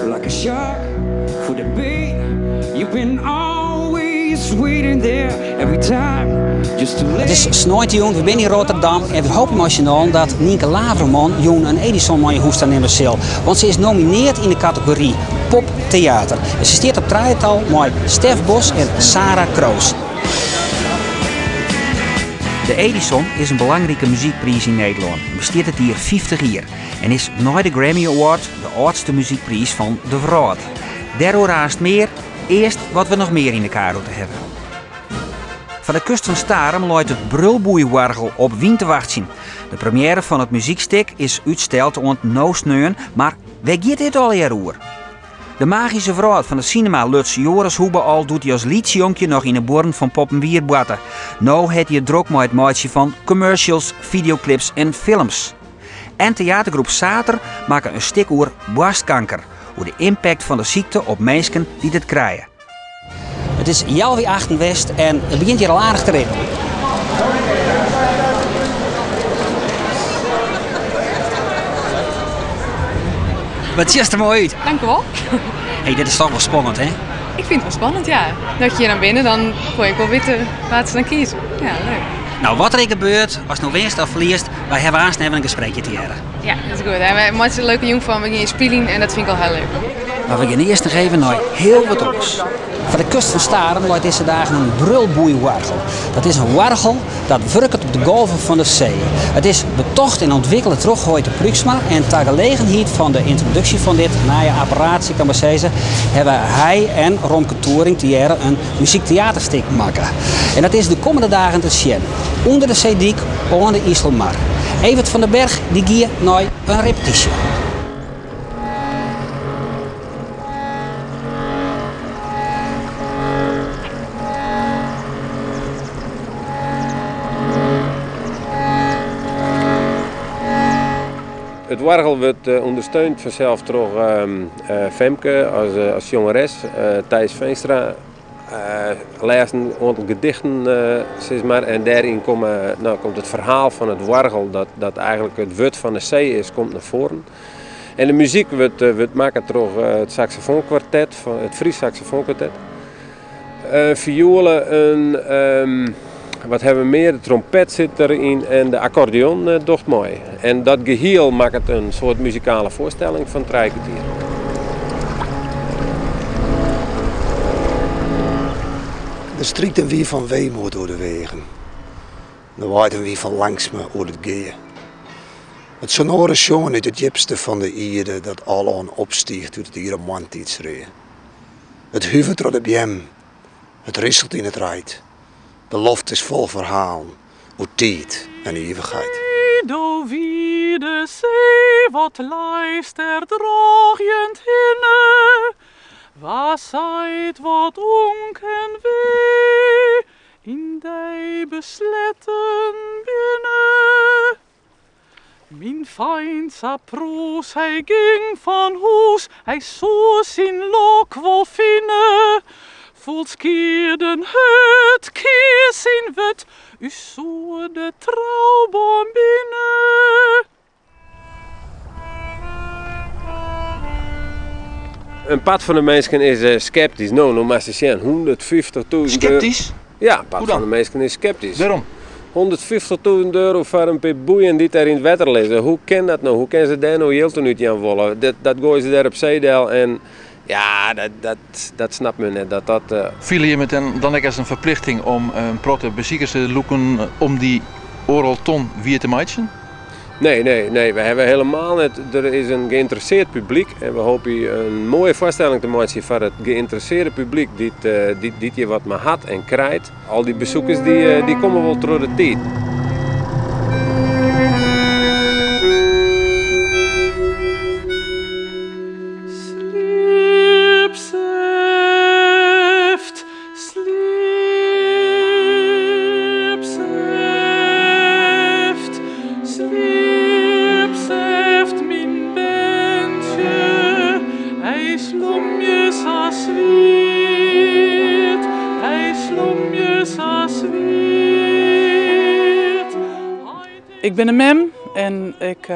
like a shark for the bait. You've been always waiting there every time. Het is snoitjong, we zijn in Rotterdam en we hopen nationaal dat Nienke Laverman een Edison aan je hoest aan nemen zal. Want ze is nomineerd in de categorie poptheater. En ze staat op draaital met Stef Bos en Sarah Kroos. De Edison is een belangrijke muziekprijs in Nederland. Bestaat het hier 50 jaar en is na de Grammy Award de oudste muziekprijs van de wereld. Daardoor haast meer, eerst wat we nog meer in de karo te hebben. Van de kust van Starem luidt het Brulboeiwargel op wien te wachten. De première van het muziekstuk is uitgesteld ont noosneun, maar waar gaat dit al hier over? De magische vrouw van de cinema Lutz Joris Hoebeal doet hij als liedjonkje nog in de born van Poppenwierbatten. Nou heeft hij het druk met het maatje van commercials, videoclips en films. En theatergroep Sater maken een stuk over borstkanker, over de impact van de ziekte op mensen die dit krijgen. Het is Jalwie Achtenwest en het begint hier al aardig te regenen. Wat ziet er mooi uit. Dank u wel. Hey, dit is toch wel spannend, hè? Ik vind het wel spannend, ja. Dat je hier naar binnen, dan kon ik wel weten waar ze dan kiezen. Ja, leuk. Nou, wat er gebeurt, als het nou winst of verliest, wij hebben aanstaan een gesprekje te hebben. Ja, dat is goed. Wij maken een leuke jong van, we gaan in spieling en dat vind ik al heel leuk. Maar we gaan eerst nog even naar heel wat anders. Van de kust van Starem luidt deze dagen een brulboeiwargel. Dat is een wargel dat werkt op de golven van de zee. Het is betocht en ontwikkeld terug te Pruksma. En ter gelegenheid van de introductie van dit nieuwe apparaatje, kan maar zeggen, hebben hij en Romke Touring een muziektheaterstuk maken. En dat is de komende dagen te zien. Onder de zeediek, onder de IJsselmar. Evert van den Berg die gier naar een repetitie. Het wargel wordt ondersteund vanzelf door Femke als jongeres, Thijs Veenstra. Leest een aantal gedichten, zeg maar, en daarin komt het verhaal van het wargel, dat eigenlijk het woord van de zee is, komt naar voren. En de muziek wordt maken door het saxofoonkwartet, het Fries saxofoonkwartet. Violen, wat hebben we meer? De trompet zit erin en de accordeon docht mooi. En dat geheel maakt het een soort muzikale voorstelling van 3 kwartier. Er strikt een wie van weemoed door de wegen. Er waait een wie van langs me over het geën. Het sonore jongen uit het diepste van de Ierde dat al aan opstiegt uit het Ieremantietsree. Het huvert door de bjem, het risselt in het rijt. De loft is vol verhalen, hoe tijd en eeuwigheid. Wie de zee wat lijst er droogend hinne, was zijt wat onken wee, in die besletten binnen. Mijn feind saproos, hij ging van huis, hij zou zijn lok wel vinden. Voels kierden het, kier zijn wet, u zou de trouwboom binnen. Een pad van de mensen is sceptisch. Nou, maar ze zijn 150.000 Sceptisch? Ja, een pad van de mensen is sceptisch. Waarom? 150.000 euro voor een paar boeien die daar in het water liggen. Hoe kan dat nou? Hoe kunnen ze daar nou heel te niet aan wollen? Dat gooien ze daar op zeedel en ja, dat snapt men net. Viel je met dan ook als een verplichting om een protte beziekers te loeken om die oral ton weer te maken? Nee, we hebben helemaal net. Er is een geïnteresseerd publiek en we hopen een mooie voorstelling te maken voor het geïnteresseerde publiek die je wat maar had en krijgt. Al die bezoekers die komen wel door de tijd. Ik ben een mem en ik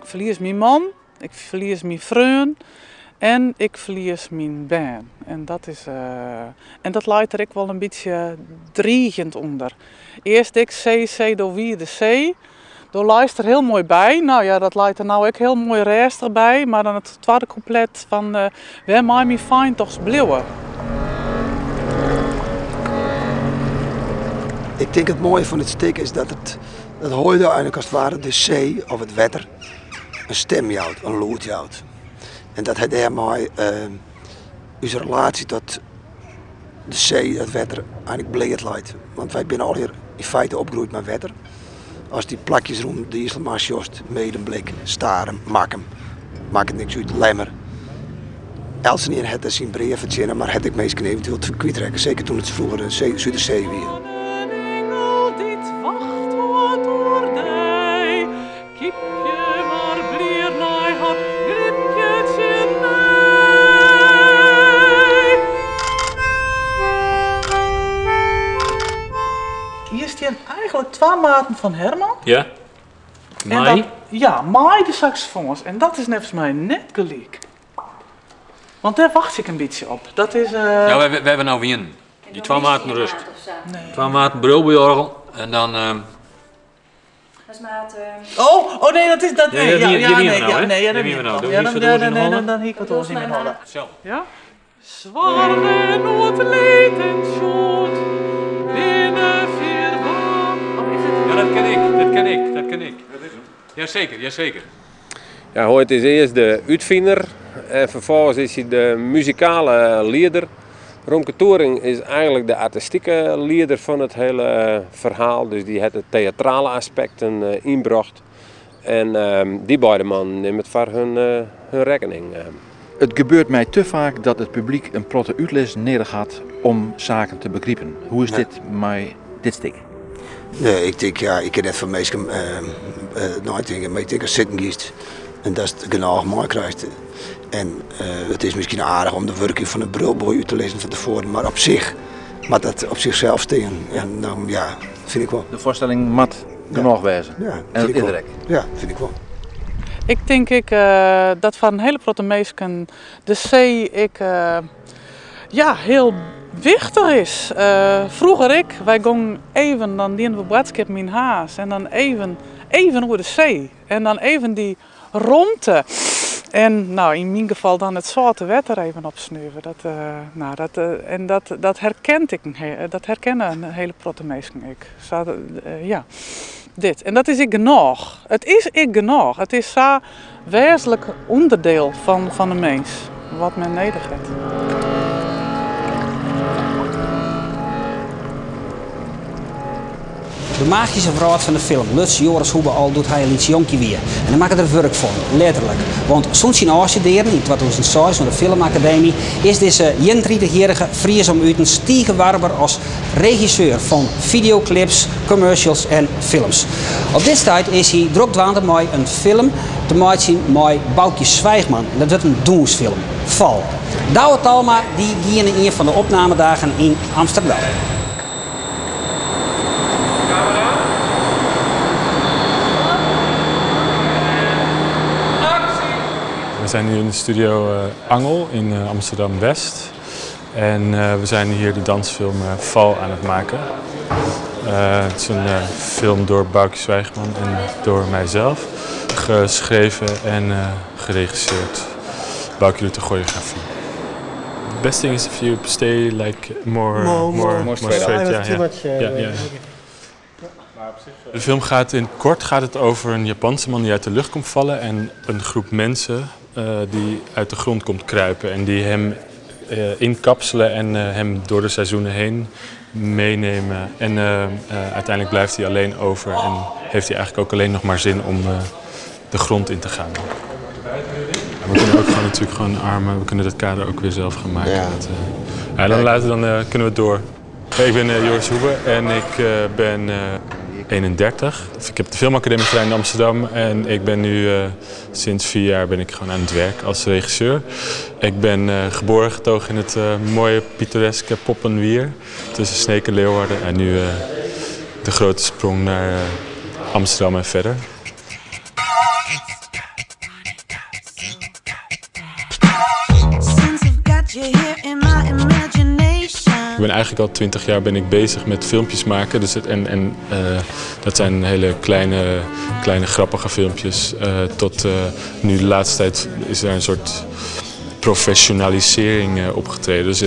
verlies mijn man ik verlies mijn vriend en ik verlies mijn baan. En dat leidt er ik wel een beetje dreigend onder. Eerst ik C, door wie de C. Daar luister er heel mooi bij. Nou ja, dat leidt er nou ook heel mooi rustig bij. Maar dan het tweede couplet van Where my me find toch bleeuwen. Ik denk het mooie van het stuk is dat het hoorde eigenlijk als het ware de zee of het wetter een stem jouwt, een lood jouwt. En dat hij daarmee onze relatie tot de zee, het wetter, eigenlijk bleed leidt. Want wij zijn al hier in feite opgegroeid met wetter. Als die plakjes rond de Islamast jost, medemblik, staren, makken, maakt het niks uit, lemmer. Elsenien had zijn breed verzinnen, maar had ik meestal eventueel te kwijtrekken. Zeker toen het vroeger de Zuiderzee weer. Hier staan eigenlijk 2 maten van Herman. Ja. Mai? Ja, Mai de saxofoons. En dat is volgens mij net gelijk. Want daar wacht ik een beetje op. Dat is... Ja, we hebben nou weer die 2 maten rust. Nee. 2 maten brulbejorgel en dan... Dat is maat... Oh nee, dat is dat. Nee, dat hebben we nou. Dan hier kan het ons niet meer houden. Ja? Zwaar genoeg leten schoot binnen 4 wand. Ja, dat ken ik. Jazeker. Ja, Hoyt is eerst de uitvinder en vervolgens is hij de muzikale leider. Romke Touring is eigenlijk de artistieke leider van het hele verhaal. Dus die heeft de theatrale aspecten inbracht. En die beide mannen nemen het voor hun rekening. Het gebeurt mij te vaak dat het publiek een protte uitles nodig had om zaken te begrijpen. Hoe is dit met dit stuk? Nee, ik denk, ja, ik heb net van mensen nadenken, maar ik denk als zitten kiest en dat is het genoeg mooi krijgt. En het is misschien aardig om de werking van een brulboy uit te lezen van tevoren, maar op zich, maar dat op zichzelf staan. En dan, ja, vind ik wel. De voorstelling mat genoeg wezen. Ja, en het indirect. Ja, vind ik wel. Ik denk dat van een hele protte mensen de C heel wichtig is. Vroeger wij gingen even, dan dienen we boodschap in haas en dan even over de zee. En dan even die romte. En nou, in mijn geval dan het zoute wetter even opsnuiven. Dat herkent ik. Dat herkennen een hele protte mensen. Ja. Dit. En dat is ik genoeg. Het is ik genoeg. Het is zo'n wezenlijk onderdeel van de mens. Wat men nodig heeft. De magische vrouw van de film, Lutz Joris Hoebe al doet hij iets jonkie weer. En dan maakt er werk van, letterlijk. Want sinds zijn afstuderen in 2006 van de Filmacademie is deze 31-jarige Fries om uit een stiegenwarber als regisseur van videoclips, commercials en films. Op dit tijd is hij drukdwaande met een film te maken met Boukje Zwijgman. En dat wordt een doensfilm, Val. Douwe Talma die ging in een van de opnamedagen in Amsterdam. We zijn nu in de studio Angel in Amsterdam-West. En we zijn hier de dansfilm Val aan het maken. Het is een film door Boukje Zwijgman en door mijzelf. Geschreven en geregisseerd. Boukje doet de choreografie. The best thing is if you stay like more straight. Yeah. De film gaat in het kort over een Japanse man die uit de lucht komt vallen en een groep mensen die uit de grond komt kruipen en die hem inkapselen en hem door de seizoenen heen meenemen. En uiteindelijk blijft hij alleen over en heeft hij eigenlijk ook alleen nog maar zin om de grond in te gaan. We kunnen ook natuurlijk armen, we kunnen dat kader ook weer zelf gaan maken. Dan kunnen we door. Ik ben Joris Hoebe en ik ben 31. Ik heb de Filmacademie gedaan in Amsterdam en ik ben nu sinds 4 jaar ben ik gewoon aan het werk als regisseur. Ik ben geboren getogen in het mooie pittoreske Poppenwier tussen Sneek en Leeuwarden en nu de grote sprong naar Amsterdam en verder. Ik ben eigenlijk al 20 jaar bezig met filmpjes maken. Dus dat zijn hele kleine grappige filmpjes. Tot nu de laatste tijd is er een soort professionalisering opgetreden. Dus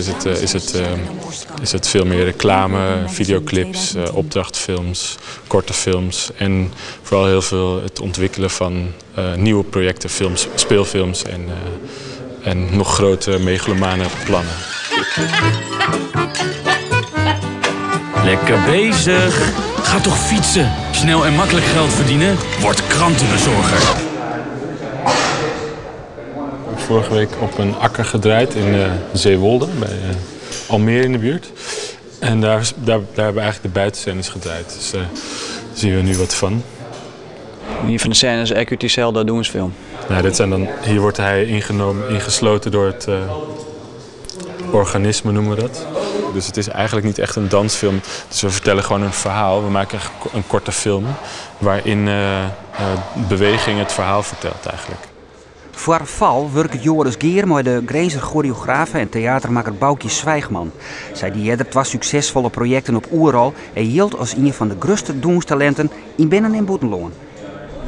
is het veel meer reclame, videoclips, opdrachtfilms, korte films. En vooral heel veel het ontwikkelen van nieuwe projecten, films, speelfilms en nog grotere megalomane plannen. Lekker bezig. Ga toch fietsen. Snel en makkelijk geld verdienen. Word krantenbezorger. Ik heb vorige week op een akker gedraaid in Zeewolde, bij Almere in de buurt. En daar hebben we eigenlijk de buitenscènes gedraaid. Dus daar zien we nu wat van. Een van de scènes is Equity Cell, dat doen ze film. Nou, hier wordt hij ingesloten door het organisme, noemen we dat. Dus het is eigenlijk niet echt een dansfilm. Dus we vertellen gewoon een verhaal. We maken een korte film waarin beweging het verhaal vertelt eigenlijk. Voor val werkt Joris Geer met de Grenzer choreograaf en theatermaker Boukje Zwijgman. Zij die eerder 2 succesvolle projecten op Oeral en hield als een van de grootste doenstalenten in binnen- en buitenland.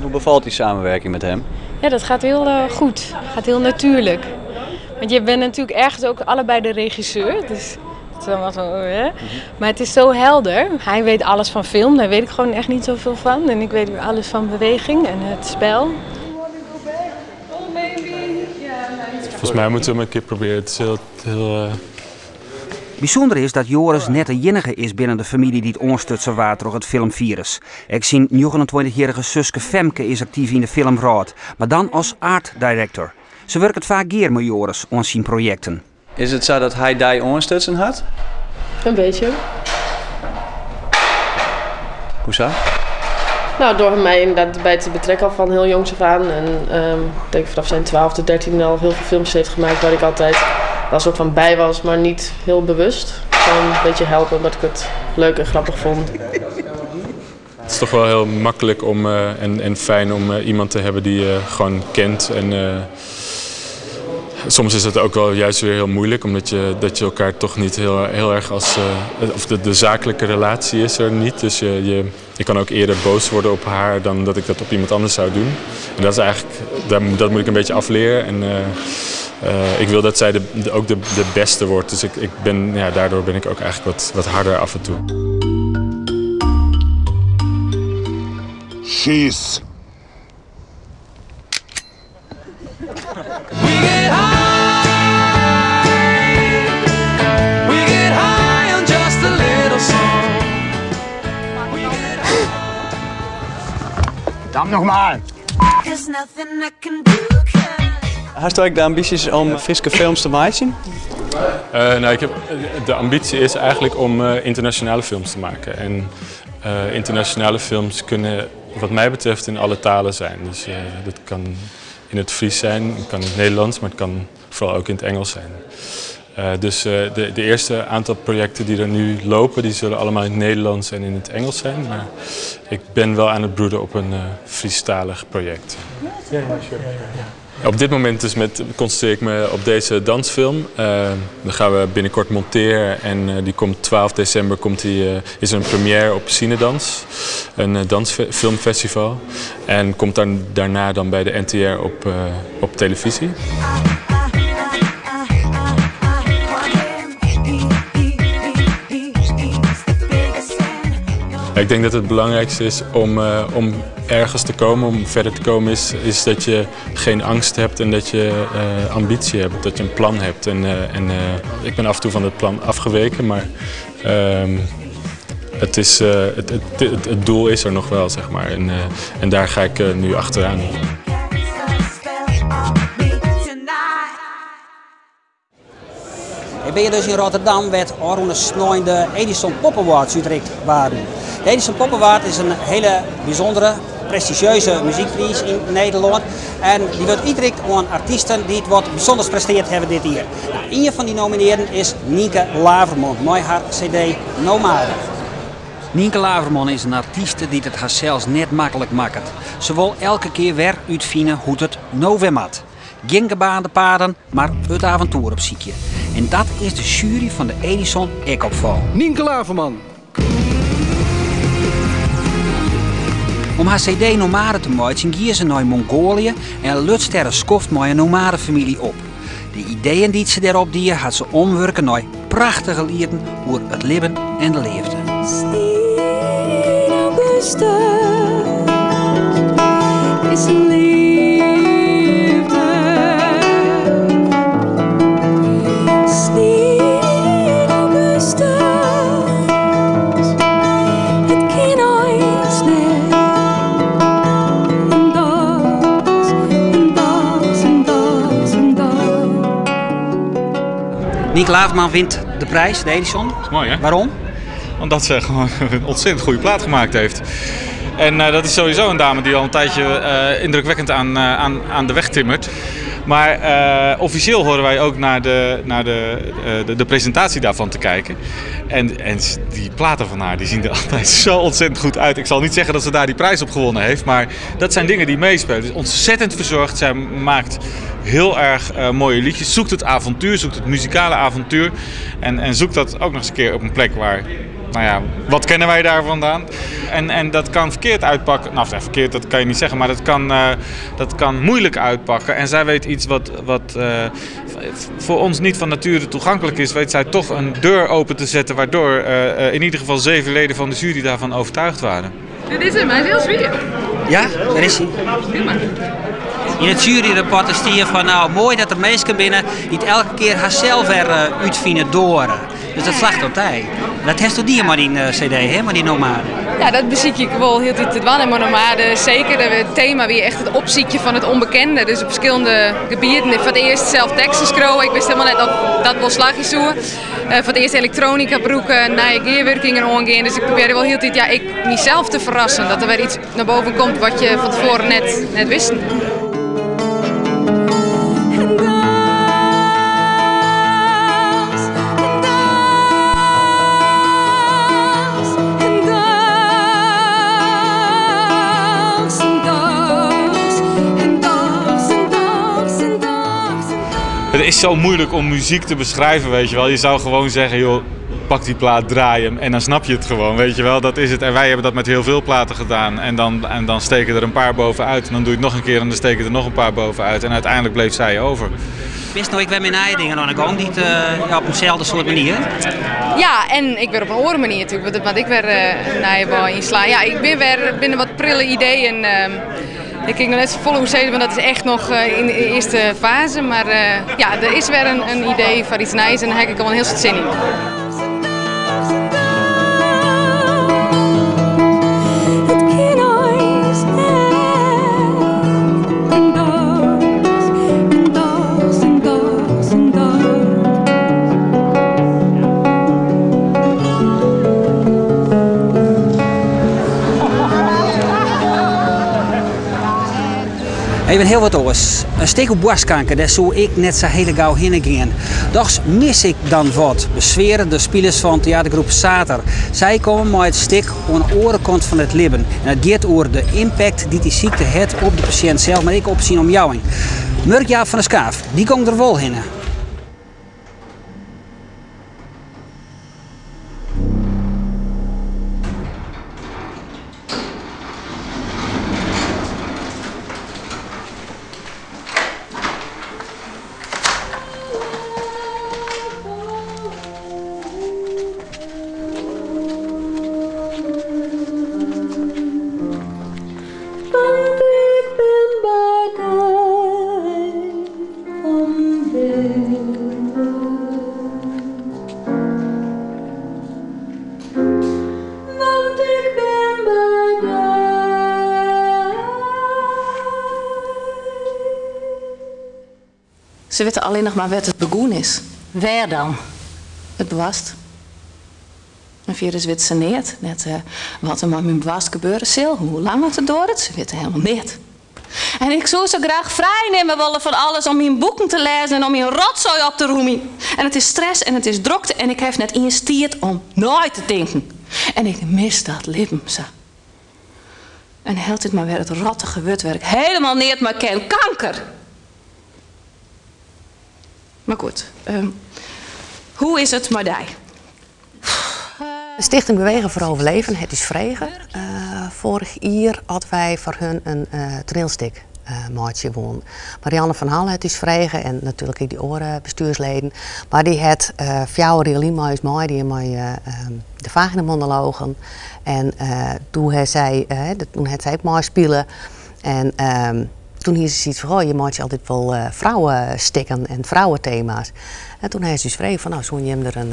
Hoe bevalt die samenwerking met hem? Ja, dat gaat heel goed. Gaat heel natuurlijk. Want je bent natuurlijk ergens ook allebei de regisseur. Dus maar het is zo helder. Hij weet alles van film, daar weet ik gewoon echt niet zoveel van. En ik weet weer alles van beweging en het spel. Volgens mij moeten we hem een keer proberen. Het is heel Bijzonder is dat Joris net de enige is binnen de familie die het ondersteunen waard door het filmvirus. Ik zie 29-jarige zuske Femke is actief in de filmraad, maar dan als art director. Ze werkt het vaak geer met Joris aan zijn projecten. Is het zo dat hij die ondersteunen had? Een beetje. Hoezo? Nou, door mij inderdaad bij te betrekken al van heel jongs af aan. En ik denk vanaf zijn 12e, 13e al heel veel filmpjes heeft gemaakt waar ik altijd wel een soort van bij was, maar niet heel bewust. Gewoon een beetje helpen omdat ik het leuk en grappig vond. Het is toch wel heel makkelijk en fijn om iemand te hebben die je gewoon kent. En soms is het ook wel juist weer heel moeilijk, omdat je elkaar toch niet heel erg als... of de zakelijke relatie is er niet. Dus je kan ook eerder boos worden op haar dan dat ik dat op iemand anders zou doen. En dat is eigenlijk, dat moet ik een beetje afleren. En ik wil dat zij ook de beste wordt. Dus daardoor ben ik ook eigenlijk wat harder af en toe. She's. Dan nogmaals. Hast du de ambities om Fiske films te maken? De ambitie is eigenlijk om internationale films te maken. En internationale films kunnen wat mij betreft in alle talen zijn. Dus dat kan in het Fries zijn, het kan in het Nederlands, maar het kan vooral ook in het Engels zijn. Dus de eerste aantal projecten die er nu lopen, die zullen allemaal in het Nederlands en in het Engels zijn. Maar ik ben wel aan het broeden op een Friestalig project. Ja, sure. Op dit moment dus concentreer ik me op deze dansfilm. Dan gaan we binnenkort monteren en die komt 12 december is er een première op Cinedans, een dansfilmfestival. En komt daarna dan bij de NTR op televisie. Ik denk dat het belangrijkste is om ergens te komen, om verder te komen, is dat je geen angst hebt en dat je ambitie hebt, dat je een plan hebt. Ik ben af en toe van het plan afgeweken, maar het doel is er nog wel, zeg maar. En daar ga ik nu achteraan. Ik ben je dus in Rotterdam, werd Orune de Edison Pop Awards uitreikt waren. De Edison Pop Award is een hele bijzondere, prestigieuze muziekprijs in Nederland. En die wordt uitgereikt aan artiesten die het wat bijzonders presteerd hebben dit jaar. Nou, een van die nomineerden is Nienke Laverman, met haar cd Nomade. Nienke Laverman is een artiest die het haar zelfs net makkelijk maakt. Ze wil elke keer weer uitvinden hoe het nou weer moet. Geen gebaande paden, maar het avontuur op ziekje. En dat is de jury van de Edison ook opval. Nienke Laverman. Om haar cd Nomade te maken ging ze naar Mongolië en Lutsterre skoft met een nomadenfamilie op. De ideeën die ze daarop die had ze omwerken naar prachtige lieden over het leven en de leefde. Is een liefde. Steen Augustus. Het kan nooit snel. En dat, en dat, en dat, en dat. Nienke Laverman wint de prijs, de Edison. Dat is mooi, hè? Waarom? Omdat ze gewoon een ontzettend goede plaat gemaakt heeft. En dat is sowieso een dame die al een tijdje indrukwekkend aan de weg timmert. Maar officieel horen wij ook naar de presentatie daarvan te kijken. En die platen van haar die zien er altijd zo ontzettend goed uit. Ik zal niet zeggen dat ze daar die prijs op gewonnen heeft. Maar dat zijn dingen die meespelen. Het is ontzettend verzorgd. Zij maakt heel erg mooie liedjes. Zoekt het avontuur, zoekt het muzikale avontuur. En zoekt dat ook nog eens een keer op een plek waar... Nou ja, wat kennen wij daar vandaan? En dat kan verkeerd uitpakken. Nou, verkeerd, dat kan je niet zeggen, maar dat kan moeilijk uitpakken. En zij weet iets wat voor ons niet van nature toegankelijk is. Weet zij toch een deur open te zetten, waardoor in ieder geval 7 leden van de jury daarvan overtuigd waren. Dit is hem, hij is heel zwier. Ja, daar is hij. In het juryrapport is hier van nou mooi dat er mensen binnen die het elke keer haarzelf uitvinden door. Dus dat slacht op tijd. Dat heeft die maar in cd, hè, maar die Nomade. Ja, dat beziek ik wel heel tijd wel in Nomade. Zeker het thema weer echt het opziekje van het onbekende. Dus op verschillende gebieden. Voor het eerst zelf teksten schrijven. Ik wist helemaal net dat wel slagjes doen. Voor het eerst elektronica broeken, nieuwe gearwerkingen omgaan. Dus ik probeerde wel heel tijd ik mezelf te verrassen. Dat er weer iets naar boven komt wat je van tevoren net wist. Het is zo moeilijk om muziek te beschrijven, weet je wel. Je zou gewoon zeggen, joh, pak die plaat, draai hem en dan snap je het gewoon, weet je wel. Dat is het. En wij hebben dat met heel veel platen gedaan. En dan steken er een paar bovenuit. En dan doe je het nog een keer en dan steken er nog een paar bovenuit. En uiteindelijk bleef zij over. Wist nou, ik ben met nieuwe dingen aan de gang, niet op eenzelfde soort manier? Ja, en ik ben op een andere manier natuurlijk, want ik ben naar inslaan. Ja, ik ben weer binnen wat prille ideeën. Ik kijk nog net zo vol hoe ze, want dat is echt nog in de eerste fase. Maar ja, er is weer een idee van iets nieuws en daar heb ik al een heel soort zin in. Even heel wat oors. Een steek op borstkanker, daar zou ik net zo hele gauw heen gaan. Doch mis ik dan wat. Besweren de spelers van theatergroep Sater. Zij komen met het stik aan de orenkant van het leven. En het gaat over de impact die die ziekte heeft op de patiënt zelf, maar ik op zijn omjouwing. Murk-Jaap van der Skaaf, die komt er wel heen. Ze weten alleen nog maar wat het begonnen is. Waar dan? Het bewast. En verder weten ze niet. Net wat er met mijn bewast gebeuren zal. Hoe lang het door is. Ze weten helemaal niet. En ik zou ze graag vrij nemen willen van alles om mijn boeken te lezen en om mijn rotzooi op te roemen. En het is stress en het is drukte en ik heb net geïnvesteerd om nooit te denken. En ik mis dat leven zo. En heel dit maar weer het rotte gewut waar ik helemaal niet meer ken. Kanker. Maar goed, hoe is het met die? De Stichting Bewegen voor Overleven, het is vregen. Vorig jaar hadden wij voor hun een toneelstuk maatje won. Marianne van Halle, het is vregen en natuurlijk ook die oren bestuursleden. Maar die had 4 jaar met mij, die met de vaginamonologen. En toen had zij ook mij spelen. En toen hier ze iets van, oh, je maakt je altijd wel vrouwenstikken en vrouwenthema's. En toen heeft ze dus vregen van, nou, zou je hem er een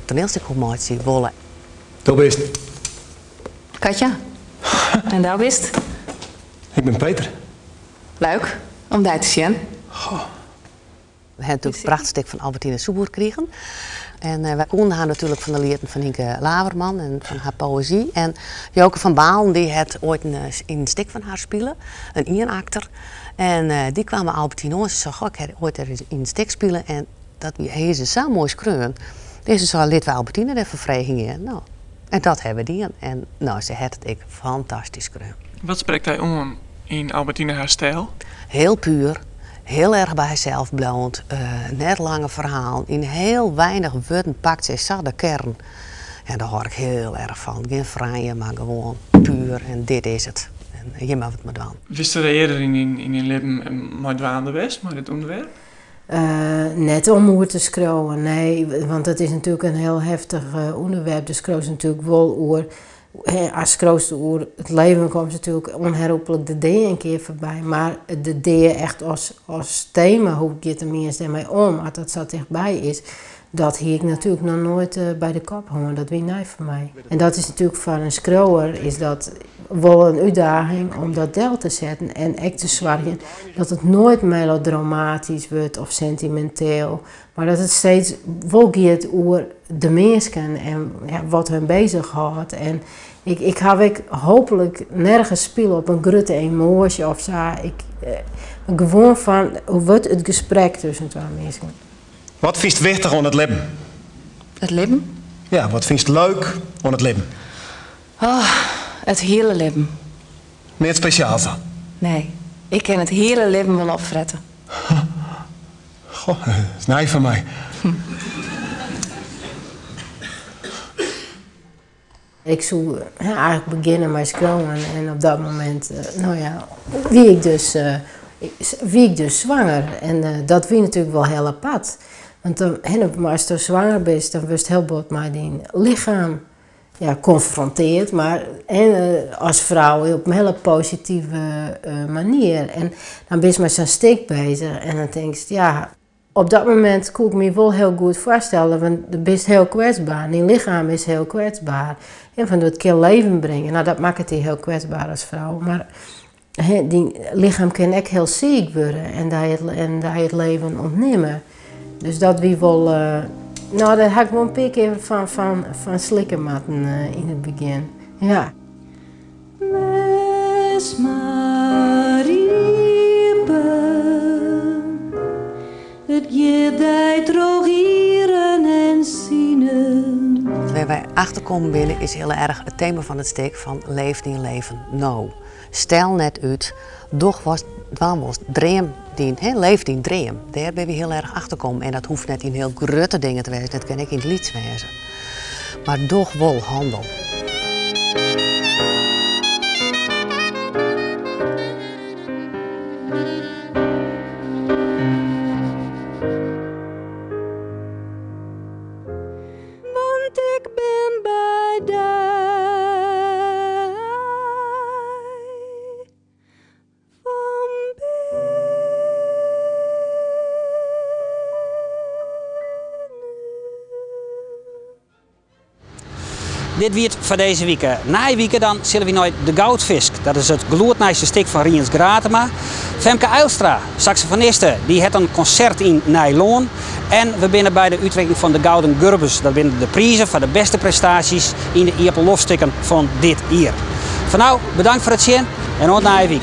toneelstuk op maatje willen. Dat bist. Katja. En daar bist? Ik ben Peter. Leuk om daar te zien. We hebben natuurlijk een prachtig stuk van Albertine Soeboer gekregen. En wij konden haar natuurlijk van de leerten van Inke Laverman en van haar poëzie. En Joke van Baalen die had ooit een stuk van haar spelen, een eenakter. En die kwamen Albertine aan en ze zei, goh, ik heb ooit er in een stuk spelen. En dat heeft ze zo mooi schreeuwen. Dus ze zei, laten we Albertine er vervregen in. Nou, en dat hebben die. En nou, ze had het ik fantastisch schreeuwen. Wat spreekt hij om in Albertine haar stijl? Heel puur. Heel erg bij zichzelf blond, net lange verhaal. In heel weinig woorden pakt ze zo de kern. En daar hoor ik heel erg van. Geen franje, maar gewoon puur. En dit is het. En je mag het maar doen. Wist er eerder in je leven maar dwaande west, maar dit onderwerp? Net om hoe te scrollen, nee. Want het is natuurlijk een heel heftig onderwerp. Dus scroll is natuurlijk wel oer. Als grootste oer het leven komt natuurlijk onherroepelijk de D een keer voorbij. Maar de D echt als thema, hoe gaat de mens ermee om, als dat zo dichtbij is, dat hier ik natuurlijk nog nooit bij de kop hoor. Dat wie niet voor mij. En dat is natuurlijk voor een scroller is dat wel een uitdaging om dat deel te zetten en echt te zorgen dat het nooit melodramatisch wordt of sentimenteel. Maar dat het steeds wel gaat over de mensen en ja, wat hun bezighoudt. En ik ga hopelijk nergens spelen op een grote emotie of zo. Gewoon van hoe wordt het gesprek tussen twee mensen. Wat vind je wichtig aan het leven? Het leven? Ja, wat vind je leuk aan het leven? Oh, het hele leven. Meer speciaal zo? Nee, ik kan het hele leven wel opfretten. Goh, dat is niet van mij. Ik zou eigenlijk beginnen met scrollen en op dat moment, wie ik dus zwanger. En dat wie natuurlijk wel heel apart. Want als je zwanger bent, dan wist heel bot met die lichaam confronteerd, maar als vrouw op een hele positieve manier. En dan ben je met zo'n stik bezig en dan denk je, ja, op dat moment kon ik me wel heel goed voorstellen, want je bent heel kwetsbaar, je lichaam is heel kwetsbaar. En van dat keer leven brengen, nou dat maakt het heel kwetsbaar als vrouw. Maar die lichaam kan ook heel ziek worden en daar het leven ontnemen. Dus dat wie wel, daar had ik wel een paar keer van slikken matten in het begin. Ja. Wees maar riepen, het je die drogieren en zienen. Waar wij achterkomen willen is heel erg het thema van het stuk van leef die leven nou. Stel net uit, doch was dream leef die dream. Daar ben we heel erg achterkomen en dat hoeft net in heel grote dingen te wezen, dat kan ik in het lied wezen. Maar doch wel handel. Want ik ben bij Dit wordt voor deze week. Na week dan zullen we naar de Goudvisk. Dat is het gloednijste stuk van Riens Gratema. Femke Uilstra, saxofoniste, die heeft een concert in Nijloon. En we binnen bij de uitreiking van de Gouden Gurbus. Dat binnen de prijzen voor de beste prestaties in de Ierpel Lofstukken van dit jaar. Voor nou, bedankt voor het zien en tot na week.